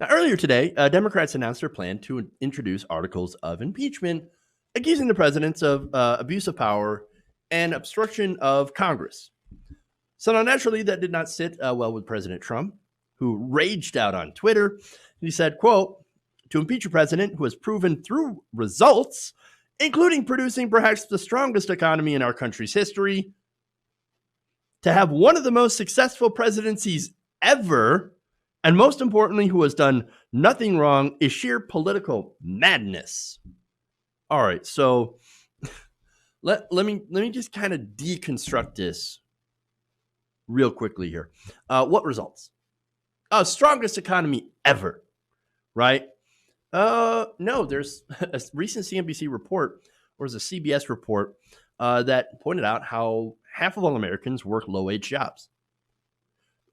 Now, earlier today, Democrats announced their plan to introduce articles of impeachment accusing the presidents of abuse of power and obstruction of Congress. So now, naturally, that did not sit well with President Trump, who raged out on Twitter. He said, quote, to impeach a president who has proven through results, including producing perhaps the strongest economy in our country's history, to have one of the most successful presidencies ever, and most importantly, who has done nothing wrong, is sheer political madness. All right, so let me just kind of deconstruct this real quickly here. What results? Strongest economy ever, right? No, there's a recent CNBC report, or was a CBS report, that pointed out how half of all Americans work low-wage jobs.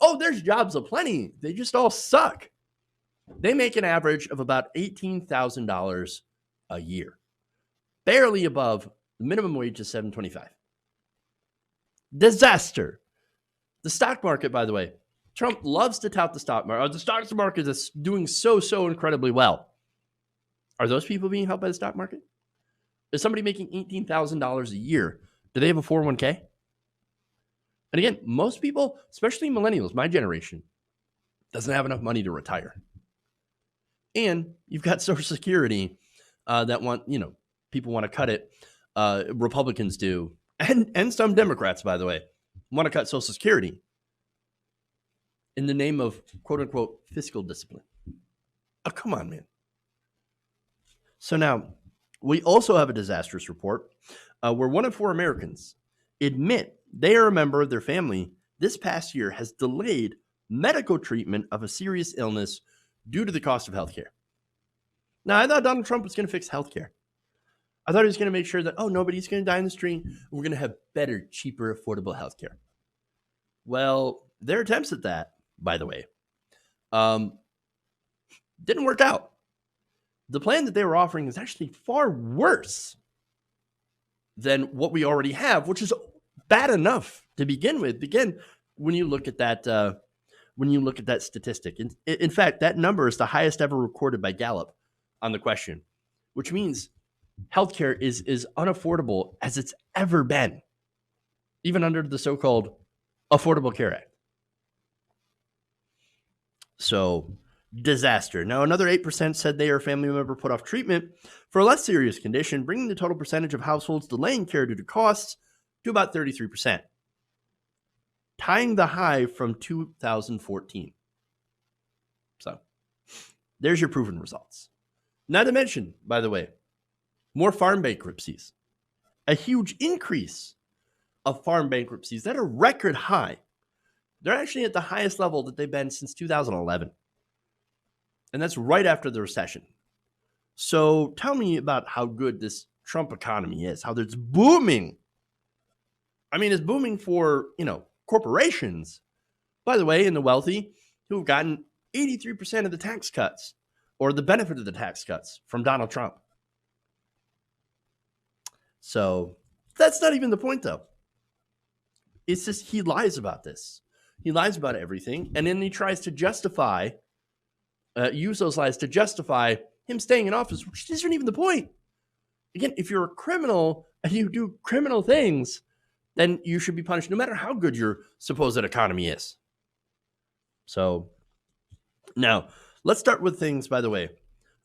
Oh, there's jobs aplenty. They just all suck. They make an average of about $18,000 a year, barely above the minimum wage of $7.25. Disaster. The stock market, by the way, Trump loves to tout the stock market. The stock market is doing so incredibly well. Are those people being helped by the stock market? Is somebody making $18,000 a year? Do they have a 401k? And again, most people, especially millennials, my generation, doesn't have enough money to retire. And you've got Social Security that people want to cut it. Republicans do, and some Democrats, by the way, want to cut Social Security in the name of quote unquote fiscal discipline. Oh, come on, man. So now we also have a disastrous report where 1 in 4 Americans admit they are a member of their family this past year has delayed medical treatment of a serious illness due to the cost of healthcare. Now, I thought Donald Trump was going to fix healthcare. I thought he was going to make sure that, nobody's going to die in the street. We're going to have better, cheaper, affordable healthcare. Well, their attempts at that, by the way, didn't work out. The plan that they were offering is actually far worse than what we already have, which is bad enough to begin with. Again, when you look at that statistic, in fact, that number is the highest ever recorded by Gallup on the question, which means healthcare is unaffordable as it's ever been, even under the so-called Affordable Care Act. So, disaster. Now, another 8% said they or a family member put off treatment for a less serious condition, bringing the total percentage of households delaying care due to costs to about 33%, tying the high from 2014. So, there's your proven results. Not to mention, by the way, more farm bankruptcies, a huge increase of farm bankruptcies that are record high. They're actually at the highest level that they've been since 2011. And that's right after the recession. So tell me about how good this Trump economy is, how it's booming. I mean, it's booming for, corporations, by the way, and the wealthy who have gotten 83% of the tax cuts or the benefit of the tax cuts from Donald Trump. So that's not even the point, though. It's just he lies about this. He lies about everything. And then he tries to use those lies to justify him staying in office, which isn't even the point. Again, if you're a criminal and you do criminal things, then you should be punished no matter how good your supposed economy is. So now let's start with things, by the way,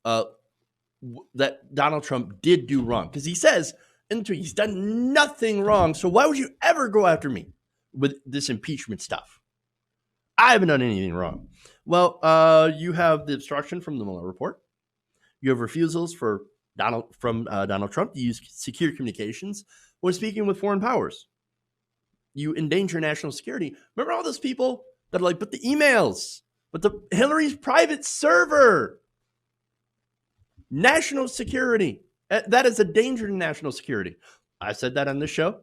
that Donald Trump did do wrong. Because he says in the tweet, he's done nothing wrong. So why would you ever go after me with this impeachment stuff? I haven't done anything wrong. Well, you have the obstruction from the Mueller report. You have refusals from Donald Trump to use secure communications when speaking with foreign powers. You endanger national security. Remember all those people that are like, but the emails, but the Hillary's private server. National security. That is a danger to national security. I said that on this show,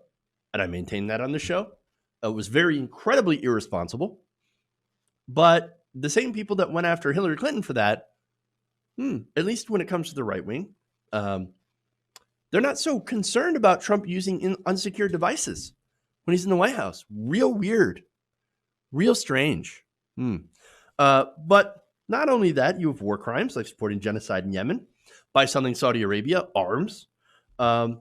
and I maintained that on the show. It was very incredibly irresponsible. But the same people that went after Hillary Clinton for that, at least when it comes to the right wing, they're not so concerned about Trump using unsecured devices when he's in the White House. Real weird. Real strange. But Not only that, you have war crimes like supporting genocide in Yemen by selling Saudi Arabia arms. By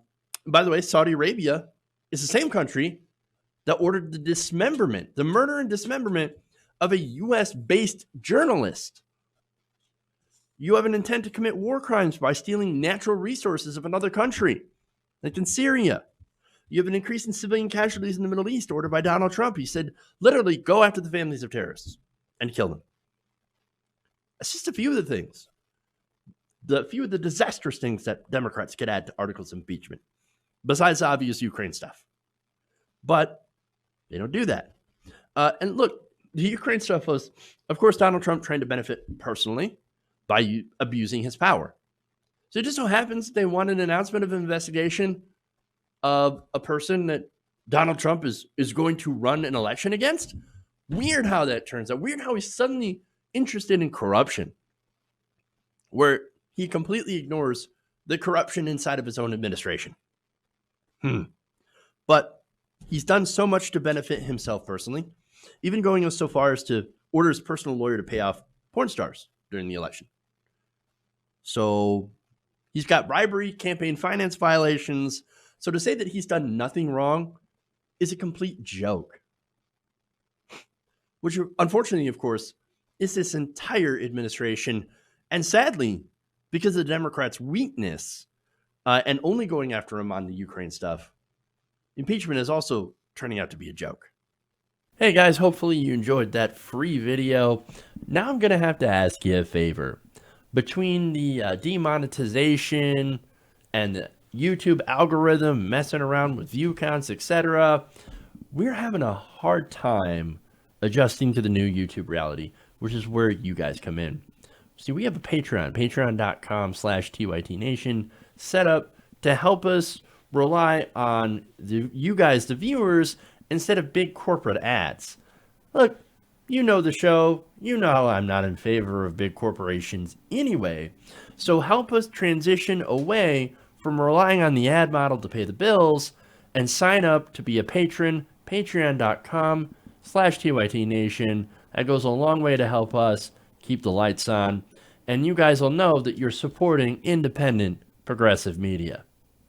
the way, Saudi Arabia is the same country that ordered the murder and dismemberment of a US based journalist. You have an intent to commit war crimes by stealing natural resources of another country, like in Syria. You have an increase in civilian casualties in the Middle East ordered by Donald Trump. He said, literally, go after the families of terrorists and kill them. That's just a few of the things. The few of the disastrous things that Democrats could add to articles of impeachment, besides the obvious Ukraine stuff. But they don't do that. And look, the Ukraine stuff was, of course, Donald Trump trying to benefit personally by abusing his power. So it just so happens they want an announcement of an investigation of a person that Donald Trump is going to run an election against. Weird how that turns out. Weird how he's suddenly interested in corruption, where he completely ignores the corruption inside of his own administration. But he's done so much to benefit himself personally, even going so far as to order his personal lawyer to pay off porn stars during the election. So he's got bribery, campaign finance violations. So to say that he's done nothing wrong is a complete joke. Which, unfortunately, of course, is this entire administration. And sadly, because of the Democrats' weakness and only going after him on the Ukraine stuff, impeachment is also turning out to be a joke. Hey guys, hopefully you enjoyed that free video. Now I'm going to have to ask you a favor. Between the demonetization and the YouTube algorithm messing around with view counts, etc., we're having a hard time adjusting to the new YouTube reality, which is where you guys come in. See, we have a patreon.com/TYTNation set up to help us rely on you guys, the viewers, instead of big corporate ads. Look, you know the show. You know I'm not in favor of big corporations anyway. So help us transition away from relying on the ad model to pay the bills and sign up to be a patron, patreon.com/TYTNation. That goes a long way to help us keep the lights on. And you guys will know that you're supporting independent progressive media.